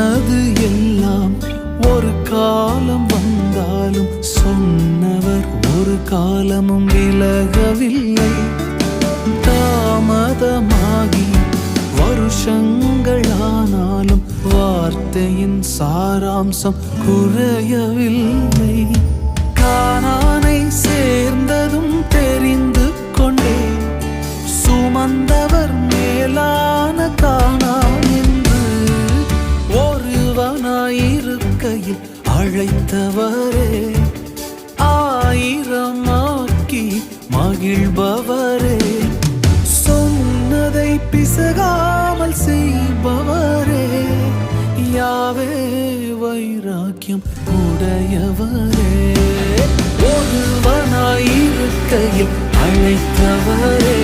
ஆனது எல்லாம் ஒரு காலம் வந்தாலும் சொன்னவர் ஒரு காலமும் விலகவில்லை. தாமதமாகி வருஷங்களானாலும் வார்த்தையின் சாராம்சம் குறையவில்லை. கானானை சேர்ந்ததும் தெரிந்து கொண்டே சுமந்தவர் மேலான கானான் என்று ஒருவனாயிருக்கையில் அழைத்தவரே, ஆயிரமாக்கி மகிழ்பவரே, சொன்னதை பிசகாமல் செய்பவரே, யாவே வைராக்கியம் உடையவரே, ஒருவனாயிருக்கையில் அழைத்தவரே,